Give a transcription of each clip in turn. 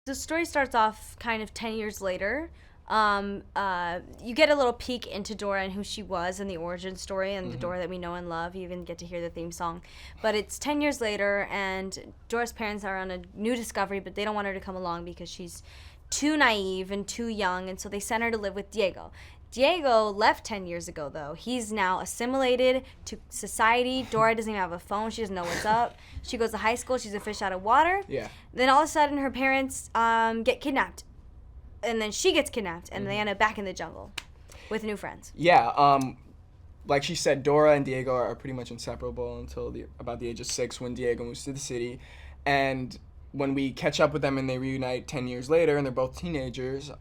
The story starts off kind of 10 years later. You get a little peek into Dora and who she was and the origin story and the Dora that we know and love. You even get to hear the theme song. But it's 10 years later, and Dora's parents are on a new discovery, but they don't want her to come along because she's too naive and too young, and so they sent her to live with Diego. Diego left 10 years ago, though. He's now assimilated to society. Dora doesn't even have a phone. She doesn't know what's up. She goes to high school. She's a fish out of water. Yeah. Then all of a sudden, her parents get kidnapped. And then she gets kidnapped, and they end up back in the jungle with new friends. Yeah, like she said, Dora and Diego are pretty much inseparable until about the age of 6 when Diego moves to the city. And when we catch up with them and they reunite 10 years later and they're both teenagers,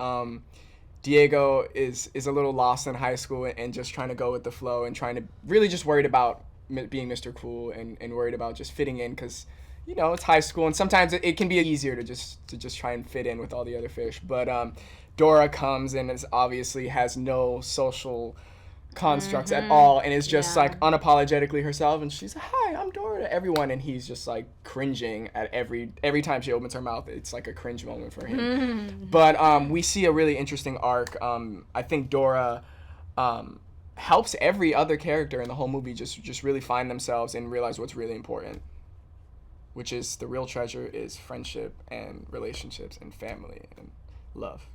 Diego is a little lost in high school and just trying to go with the flow and trying to really just worried about being Mr. Cool and worried about just fitting in because, you know, it's high school and sometimes it can be easier to just try and fit in with all the other fish. But Dora comes and is obviously has no social constructs at all and is just like unapologetically herself, and she's like, hi, I'm Dora to everyone, and he's just like cringing at every time she opens her mouth. It's like a cringe moment for him. But we see a really interesting arc. I think Dora helps every other character in the whole movie just really find themselves and realize what's really important, which is the real treasure is friendship and relationships and family and love.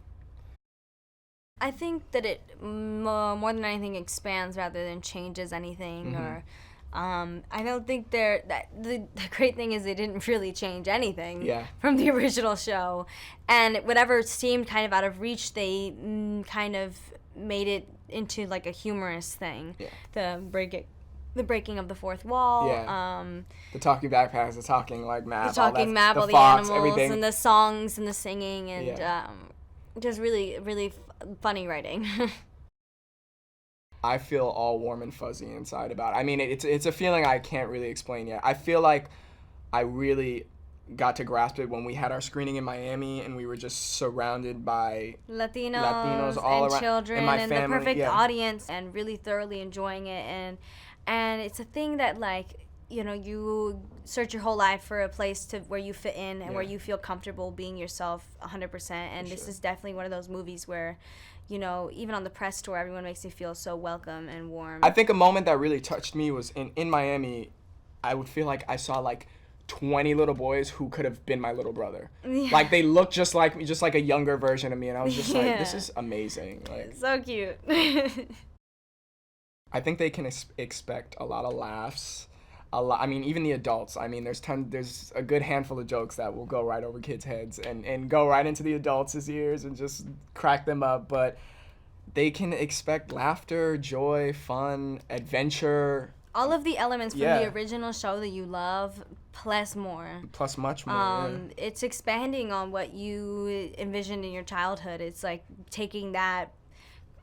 I think that it more than anything expands rather than changes anything. Or I don't think the great thing is they didn't really change anything from the original show, and whatever seemed kind of out of reach, they kind of made it into like a humorous thing. The breaking of the fourth wall. The talking backpacks, the talking like map, the talking map, all the fox, animals, everything. and the songs and the singing, and just really, really funny writing. I feel all warm and fuzzy inside about it. I mean, it's a feeling I can't really explain yet. I feel like I really got to grasp it when we had our screening in Miami and we were just surrounded by Latinos all and around, children and the perfect audience, and really thoroughly enjoying it. And it's a thing that, like, you know, you search your whole life for a place where you fit in and where you feel comfortable being yourself 100%. And this is definitely one of those movies where, you know, even on the press tour, everyone makes you feel so welcome and warm. I think a moment that really touched me was in Miami. I would feel like I saw like 20 little boys who could have been my little brother. Like they looked just like me, just like a younger version of me, and I was just like, this is amazing. Like, so cute. I think they can expect a lot of laughs. I mean, even the adults. I mean, there's a good handful of jokes that will go right over kids' heads and go right into the adults' ears and just crack them up. But they can expect laughter, joy, fun, adventure. All of the elements from the original show that you love, plus more. Plus much more. It's expanding on what you envisioned in your childhood. It's like taking that,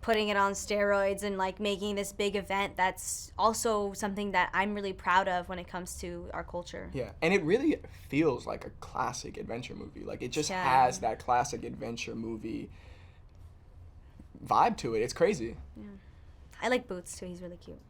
putting it on steroids, and like making this big event that's also something that I'm really proud of when it comes to our culture. Yeah, and it really feels like a classic adventure movie. Like it just has that classic adventure movie vibe to it. It's crazy. Yeah. I like Boots too. He's really cute.